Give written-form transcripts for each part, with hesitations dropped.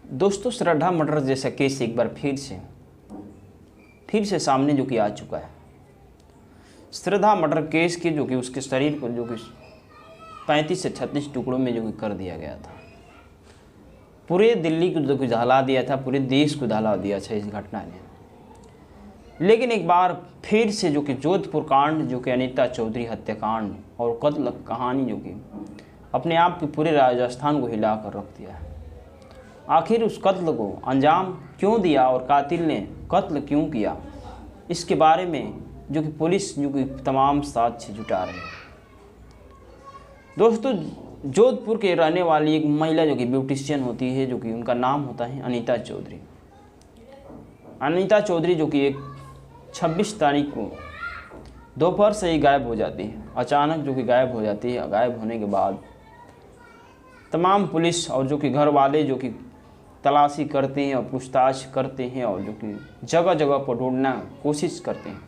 दोस्तों, श्रद्धा मर्डर जैसा केस एक बार फिर से सामने जो कि आ चुका है। श्रद्धा मर्डर केस के जो कि उसके शरीर को जो कि 35 से 36 टुकड़ों में जो कि कर दिया गया था। पूरे दिल्ली को जो कि दहला दिया था, पूरे देश को दहला दिया था इस घटना ने। लेकिन एक बार फिर से जो कि जोधपुर कांड, जो कि अनीता चौधरी हत्याकांड और कत्ल कहानी जो कि अपने आप के पूरे राजस्थान को हिला कर रख दिया है। आखिर उस कत्ल को अंजाम क्यों दिया और कातिल ने कत्ल क्यों किया, इसके बारे में जो कि पुलिस जो कि तमाम साक्ष्य जुटा रहे हैं। दोस्तों, जोधपुर के रहने वाली एक महिला जो कि ब्यूटिशियन होती है, जो कि उनका नाम होता है अनीता चौधरी। अनीता चौधरी जो कि एक 26 तारीख को दोपहर से ही गायब हो जाती है। अचानक जो कि गायब हो जाती है। गायब होने के बाद तमाम पुलिस और जो कि घर वाले जो कि तलाशी करते हैं और पूछताछ करते हैं और जो कि जगह जगह पर ढूंढना कोशिश करते हैं,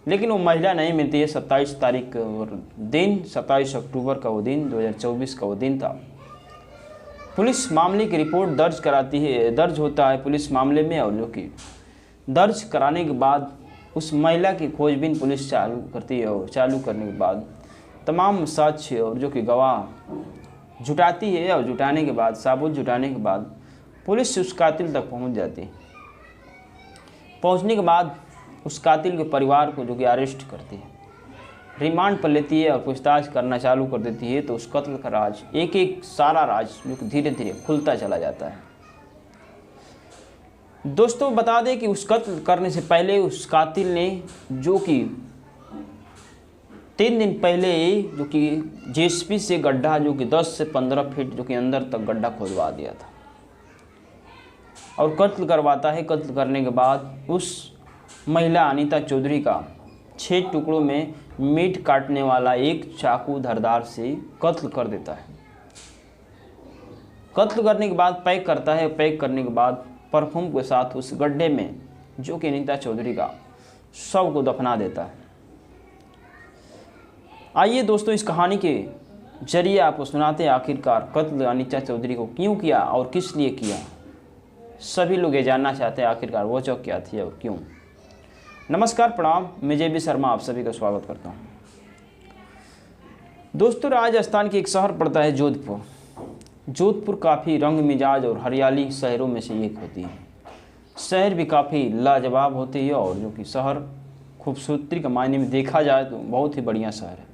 लेकिन वो महिला नहीं मिलती है। 27 तारीख और दिन 27 अक्टूबर का वो दिन 2024 का वो दिन था। पुलिस मामले की रिपोर्ट दर्ज कराती है, दर्ज होता है पुलिस मामले में, और जो कि दर्ज कराने के बाद उस महिला की खोजबीन पुलिस चालू करती है। और चालू करने के बाद तमाम साक्ष्य और जो कि गवाह जुटाती है, और जुटाने के बाद सबूत जुटाने के बाद पुलिस उस कातिल तक पहुंच जाती है। पहुंचने के बाद उस कातिल के परिवार को जो कि अरेस्ट करती है, रिमांड पर लेती है और पूछताछ करना चालू कर देती है। तो उस कत्ल का राज, एक एक सारा राज जो कि धीरे धीरे खुलता चला जाता है। दोस्तों, बता दें कि उस कत्ल करने से पहले उस कातिल ने जो कि 3 दिन पहले जो कि जेसीबी से गड्ढा जो कि 10 से 15 फीट जो कि अंदर तक गड्ढा खोदवा दिया था और कत्ल करवाता है। कत्ल करने के बाद उस महिला अनीता चौधरी का 6 टुकड़ों में मीट काटने वाला एक चाकू धारदार से कत्ल कर देता है। कत्ल करने के बाद पैक करता है। पैक करने के बाद परफ्यूम के साथ उस गड्ढे में जो कि अनीता चौधरी का शव को दफना देता है। आइए दोस्तों, इस कहानी के जरिए आपको सुनाते हैं आखिरकार कत्ल अनीता चौधरी को क्यों किया और किस लिए किया। सभी लोग ये जानना चाहते हैं आखिरकार वो चौक क्या थी और क्यों। नमस्कार, प्रणाम, मैं जे बी शर्मा आप सभी का स्वागत करता हूँ। दोस्तों, राजस्थान की एक शहर पड़ता है जोधपुर। जोधपुर काफ़ी रंग मिजाज और हरियाली शहरों में से एक होती है। शहर भी काफ़ी लाजवाब होती है और जो कि शहर खूबसूरती के मायने में देखा जाए तो बहुत ही बढ़िया शहर है।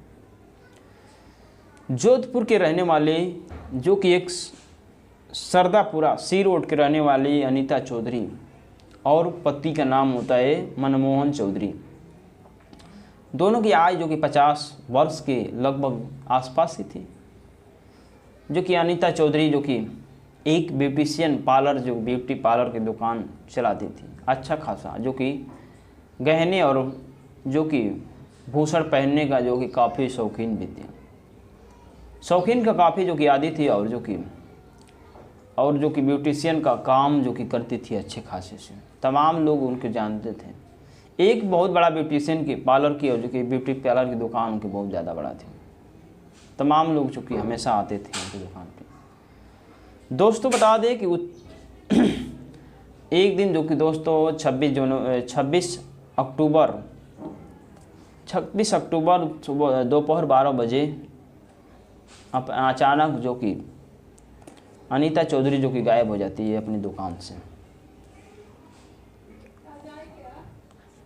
जोधपुर के रहने वाले जो कि एक सरदापुरा सी रोड के रहने वाली अनीता चौधरी और पति का नाम होता है मनमोहन चौधरी। दोनों की आयु जो कि 50 वर्ष के लगभग आसपास ही थी। जो कि अनीता चौधरी जो कि एक ब्यूटिशियन पार्लर, जो ब्यूटी पार्लर की दुकान चलाती थी, अच्छा खासा, जो कि गहने और जो कि भूषण पहनने का जो कि काफ़ी शौकीन भी थी। शौकीन का काफ़ी जो कि आदी थी और जो कि ब्यूटिशियन का काम जो कि करती थी अच्छे खासे से। तमाम लोग उनके जानते थे। एक बहुत बड़ा ब्यूटिशियन की पार्लर की और जो कि ब्यूटी पार्लर की दुकान उनकी बहुत ज़्यादा बड़ा थी। तमाम लोग जो कि हमेशा आते थे उनकी दुकान पे। दोस्तों, बता दें कि एक दिन जो कि दोस्तों 26 अक्टूबर दोपहर 12 बजे अचानक जो कि अनीता चौधरी जो कि गायब हो जाती है अपनी दुकान से।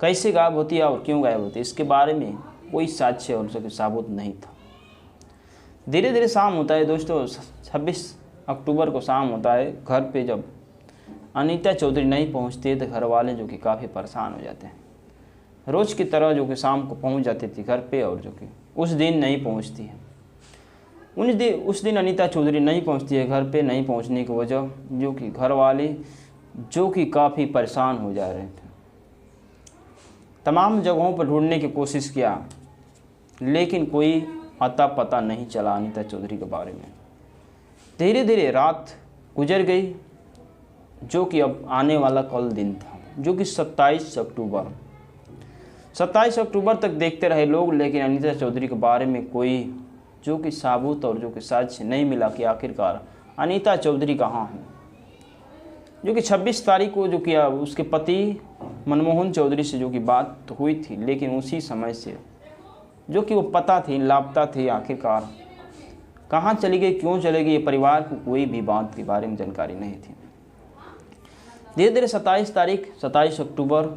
कैसे गायब होती है और क्यों गायब होती है, इसके बारे में कोई साक्ष्य और उसके सबूत नहीं था। धीरे धीरे शाम होता है दोस्तों, 26 अक्टूबर को शाम होता है। घर पे जब अनीता चौधरी नहीं पहुंचती है तो घर वाले जो कि काफ़ी परेशान हो जाते हैं। रोज़ की तरह जो कि शाम को पहुंच जाती थी घर पे और जो कि उस दिन नहीं पहुंचती है। उस दिन अनीता चौधरी नहीं पहुंचती है घर पे। नहीं पहुंचने की वजह जो कि घर वाले जो कि काफ़ी परेशान हो जा रहे थे। तमाम जगहों पर ढूंढने की कोशिश किया, लेकिन कोई अता पता नहीं चला अनीता चौधरी के बारे में। धीरे धीरे रात गुजर गई, जो कि अब आने वाला कल दिन था, जो कि 27 अक्टूबर तक देखते रहे लोग, लेकिन अनीता चौधरी के बारे में कोई जो कि सबूत और जो कि साक्ष्य नहीं मिला कि आखिरकार अनीता चौधरी कहाँ है। जो कि 26 तारीख को जो कि उसके पति मनमोहन चौधरी से जो कि बात हुई थी, लेकिन उसी समय से जो कि वो पता थी, लापता थी, आखिरकार कहाँ चली गई, क्यों चली गई, ये परिवार को कोई भी बात के बारे में जानकारी नहीं थी। धीरे धीरे 27 अक्टूबर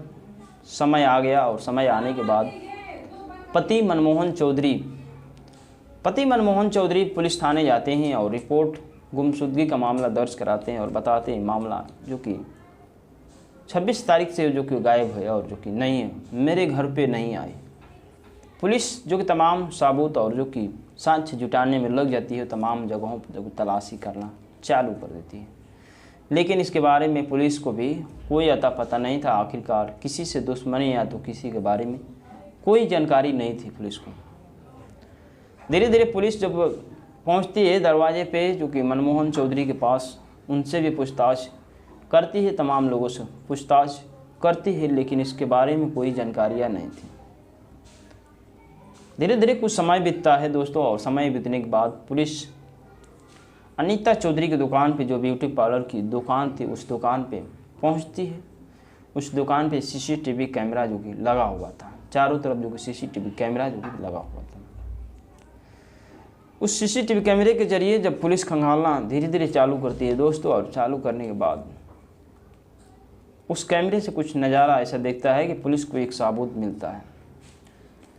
समय आ गया और समय आने के बाद पति मनमोहन चौधरी पुलिस थाने जाते हैं और रिपोर्ट गुमशुदगी का मामला दर्ज कराते हैं और बताते हैं मामला जो कि 26 तारीख से जो कि गायब है और जो कि नहीं है, मेरे घर पे नहीं आई। पुलिस जो कि तमाम सबूत और जो कि साक्ष्य जुटाने में लग जाती है, तमाम जगहों पर जो तलाशी करना चालू कर देती है, लेकिन इसके बारे में पुलिस को भी कोई अता पता नहीं था। आखिरकार किसी से दुश्मनी या तो किसी के बारे में कोई जानकारी नहीं थी पुलिस को। धीरे धीरे पुलिस जब पहुंचती है दरवाजे पे जो कि मनमोहन चौधरी के पास, उनसे भी पूछताछ करती है, तमाम लोगों से पूछताछ करती है, लेकिन इसके बारे में कोई जानकारियाँ नहीं थी। धीरे धीरे कुछ समय बीतता है दोस्तों, और समय बीतने के बाद पुलिस अनीता चौधरी की दुकान पे, जो ब्यूटी पार्लर की दुकान थी, उस दुकान पे पहुंचती है। उस दुकान पे सीसीटीवी कैमरा जो कि लगा हुआ था, चारों तरफ जो कि सीसीटीवी कैमरा जो कि लगा हुआ था। उस सीसीटीवी कैमरे के जरिए जब पुलिस खंगालना धीरे धीरे चालू करती है दोस्तों, और चालू करने के बाद उस कैमरे से कुछ नज़ारा ऐसा देखता है कि पुलिस को एक सबूत मिलता है।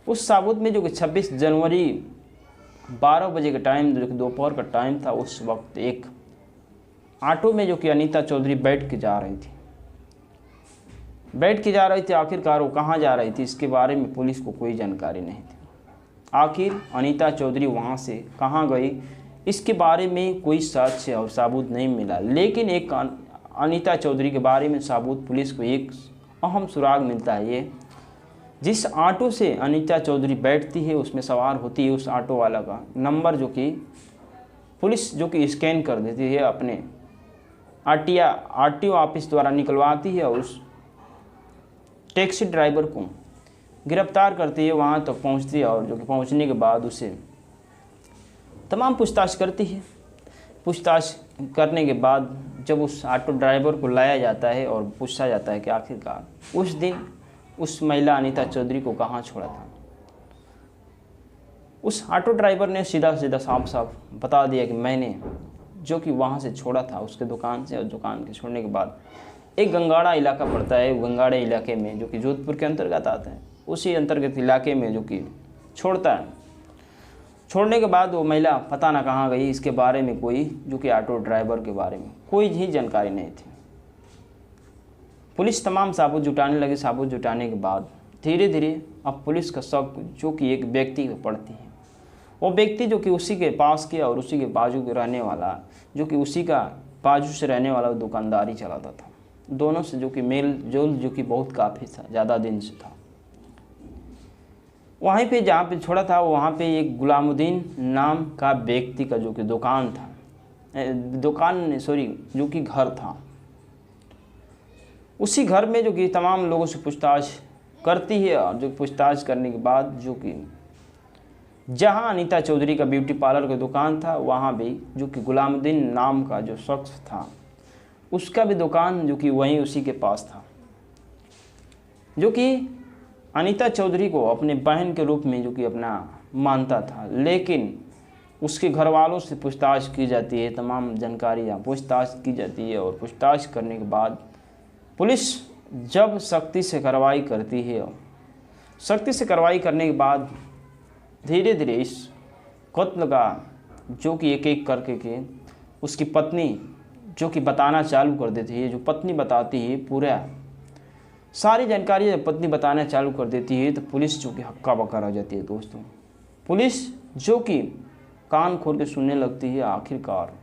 उस सबूत में जो कि 26 जनवरी 12 बजे का टाइम, जो कि दोपहर का टाइम था, उस वक्त एक ऑटो में जो कि अनीता चौधरी बैठ के जा रही थी। आखिरकार वो कहाँ जा रही थी, इसके बारे में पुलिस को कोई जानकारी नहीं थी। आखिर अनीता चौधरी वहाँ से कहाँ गई, इसके बारे में कोई साक्ष्य और सबूत नहीं मिला, लेकिन एक अनीता चौधरी के बारे में सबूत पुलिस को एक अहम सुराग मिलता है। ये जिस ऑटो से अनीता चौधरी बैठती है, उसमें सवार होती है, उस ऑटो वाला का नंबर जो कि पुलिस जो कि स्कैन कर देती है, अपने आरटीओ ऑफिस द्वारा निकलवाती है और उस टैक्सी ड्राइवर को गिरफ्तार करती है, वहाँ तक पहुँचती है, और जो कि पहुँचने के बाद उसे तमाम पूछताछ करती है। पूछताछ करने के बाद जब उस ऑटो ड्राइवर को लाया जाता है और पूछा जाता है कि आखिरकार उस दिन उस महिला अनीता चौधरी को कहाँ छोड़ा था, उस ऑटो ड्राइवर ने सीधा साफ बता दिया कि मैंने जो कि वहाँ से छोड़ा था उसके दुकान से, और दुकान के छोड़ने के बाद एक गंगाड़ा इलाका पड़ता है, गंगाड़े इलाके में जो कि जोधपुर के अंतर्गत आता है, उसी अंतर्गत इलाके में जो कि छोड़ता है। छोड़ने के बाद वो महिला पता ना कहाँ गई, इसके बारे में कोई जो कि ऑटो ड्राइवर के बारे में कोई ही जानकारी नहीं थी। पुलिस तमाम सबूत जुटाने लगी। सबूत जुटाने के बाद धीरे धीरे अब पुलिस का शक जो कि एक व्यक्ति को पड़ती है। वो व्यक्ति जो कि उसी के पास के और उसी के बाजू के रहने वाला, जो कि उसी का बाजू से रहने वाला दुकानदारी चलाता था। दोनों से जो कि मेल जोल जो कि बहुत काफ़ी था, ज़्यादा दिन से था। वहीं पे जहाँ पे छोड़ा था वहाँ पे एक गुलामुद्दीन नाम का व्यक्ति का जो कि जो कि घर था। उसी घर में जो कि तमाम लोगों से पूछताछ करती है, और जो पूछताछ करने के बाद जो कि जहाँ अनीता चौधरी का ब्यूटी पार्लर का दुकान था, वहाँ भी जो कि गुलामुद्दीन नाम का जो शख्स था, उसका भी दुकान जो कि वहीं उसी के पास था, जो कि अनीता चौधरी को अपने बहन के रूप में जो कि अपना मानता था। लेकिन उसके घर वालों से पूछताछ की जाती है, तमाम जानकारियाँ पूछताछ की जाती है, और पूछताछ करने के बाद पुलिस जब सख्ती से कार्रवाई करती है, सख्ती से कार्रवाई करने के बाद धीरे धीरे इस कत्ल का जो कि एक एक करके के उसकी पत्नी जो कि बताना चालू कर देती है। जो पत्नी बताती है पूरा सारी जानकारी जब पत्नी बताना चालू कर देती है, तो पुलिस जो कि हक्का बक्का रह जाती है दोस्तों। पुलिस जो कि कान खोल के सुनने लगती है, आखिरकार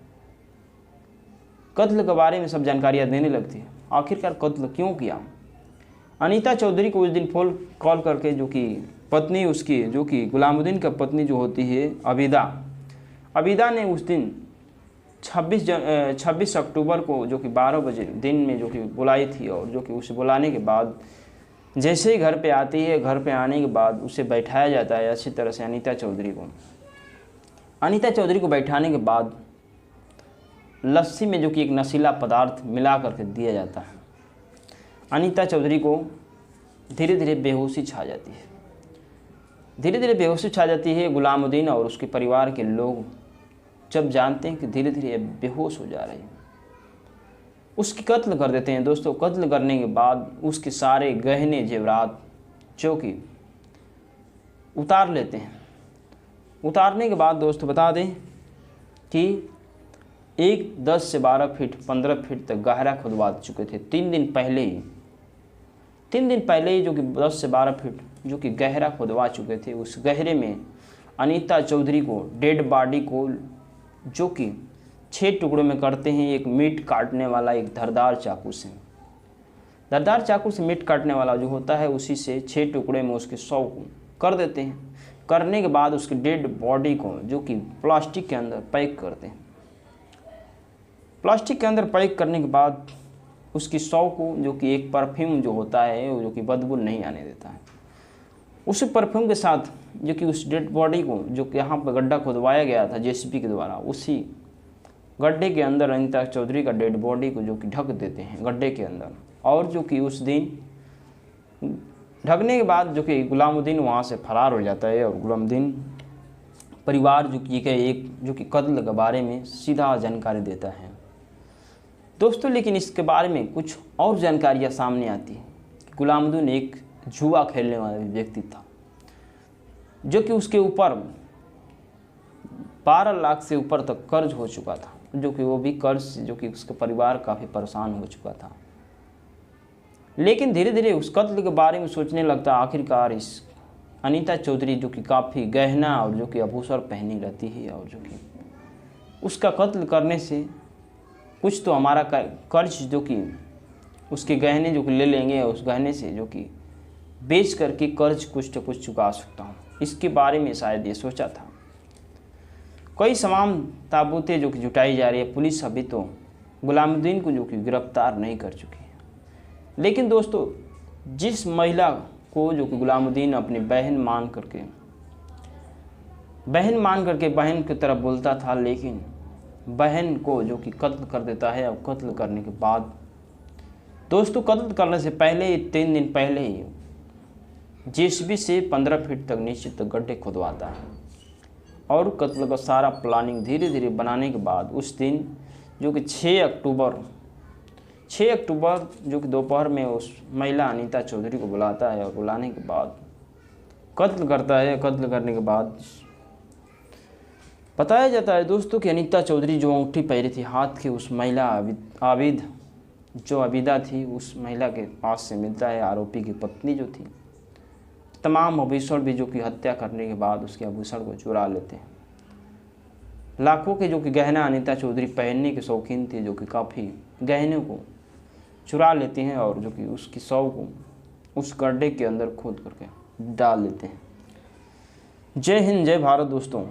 कत्ल के बारे में सब जानकारियाँ देने लगती है। आखिरकार कत्ल क्यों किया, अनीता चौधरी को उस दिन फोन कॉल करके जो कि पत्नी उसकी जो कि गुलामुद्दीन का पत्नी जो होती है अबीदा ने उस दिन 26 अक्टूबर को जो कि 12 बजे दिन में जो कि बुलाई थी, और जो कि उसे बुलाने के बाद जैसे ही घर पे आती है, घर पे आने के बाद उसे बैठाया जाता है अच्छी तरह से अनीता चौधरी को बैठाने के बाद लस्सी में जो कि एक नशीला पदार्थ मिला करके दिया जाता है। अनीता चौधरी को धीरे धीरे बेहोशी छा जाती है। धीरे धीरे बेहोशी छा जाती है। गुलामुद्दीन और उसके परिवार के लोग जब जानते हैं कि धीरे धीरे बेहोश हो जा रही है, उसकी कत्ल कर देते हैं। दोस्तों, कत्ल करने के बाद उसके सारे गहने जेवरात जो कि उतार लेते हैं। उतारने के बाद दोस्तों बता दें कि एक 10 से 12 फीट 15 फीट तक गहरा खुदवा चुके थे 3 दिन पहले ही जो कि 10 से 12 फीट जो कि गहरा खुदवा चुके थे। उस गहरे में अनीता चौधरी को डेड बॉडी को जो कि 6 टुकड़ों में करते हैं। एक मीट काटने वाला एक धारदार चाकू से मीट काटने वाला जो होता है उसी से 6 टुकड़े में उसके 100 को कर देते हैं। करने के बाद उसकी डेड बॉडी को जो कि प्लास्टिक के अंदर पैक करते हैं। प्लास्टिक के अंदर पैक करने के बाद उसकी 100 को जो कि एक परफ्यूम जो होता है वो जो कि बदबू नहीं आने देता है, उसी परफ्यूम के साथ जो कि उस डेड बॉडी को जो कि यहाँ पर गड्ढा खुदवाया गया था जेसीबी के द्वारा, उसी गड्ढे के अंदर अनीता चौधरी का डेड बॉडी को जो कि ढक देते हैं गड्ढे के अंदर। और जो कि उस दिन ढकने के बाद जो कि गुलामुद्दीन वहाँ से फरार हो जाता है और गुलामुद्दीन परिवार जो कि एक जो कि कत्ल के बारे में सीधा जानकारी देता है। दोस्तों, लेकिन इसके बारे में कुछ और जानकारियाँ सामने आती है। गुलामुद्दीन एक जुआ खेलने वाला व्यक्ति था जो कि उसके ऊपर 12 लाख से ऊपर तक कर्ज हो चुका था, जो कि वो भी कर्ज से जो कि उसका परिवार काफ़ी परेशान हो चुका था। लेकिन धीरे धीरे उस कत्ल के बारे में सोचने लगता। आखिरकार इस अनीता चौधरी जो कि काफ़ी गहना और जो कि आभूषण पहनी रहती है और जो कि उसका कत्ल करने से कुछ तो हमारा कर्ज जो कि उसके गहने जो कि ले लेंगे, उस गहने से जो कि बेच करके कर्ज कुछ तो कुछ चुका सकता हूँ। इसके बारे में शायद ये सोचा था। कई तमाम ताबूतें जो कि जुटाई जा रही है। पुलिस अभी तो गुलामुद्दीन को जो कि गिरफ्तार नहीं कर चुकी है। लेकिन दोस्तों, जिस महिला को जो कि गुलामुद्दीन अपनी बहन मान करके बहन की तरफ बोलता था, लेकिन बहन को जो कि कत्ल कर देता है। और कत्ल करने के बाद दोस्तों, कत्ल करने से पहले 3 दिन पहले ही जेसीबी से 15 फीट तक नीचे तक गड्ढे खुदवाता है और कत्ल का सारा प्लानिंग धीरे धीरे बनाने के बाद उस दिन जो कि 6 अक्टूबर जो कि दोपहर में उस महिला अनीता चौधरी को बुलाता है और बुलाने के बाद कत्ल करता है। कत्ल करने के बाद बताया जाता है दोस्तों कि अनीता चौधरी जो अंगूठी पहनी थी हाथ की, उस महिला आबिदा थी, उस महिला के पास से मिलता है। आरोपी की पत्नी जो थी, तमाम आभूषण भी जो कि हत्या करने के बाद उसके आभूषण को चुरा लेते हैं। लाखों के जो कि गहना अनीता चौधरी पहनने के शौकीन थे, जो कि काफ़ी गहनों को चुरा लेते हैं और जो कि उसकी 100 को उस गड्ढे के अंदर खोद करके डाल देते हैं। जय हिंद, जय भारत दोस्तों।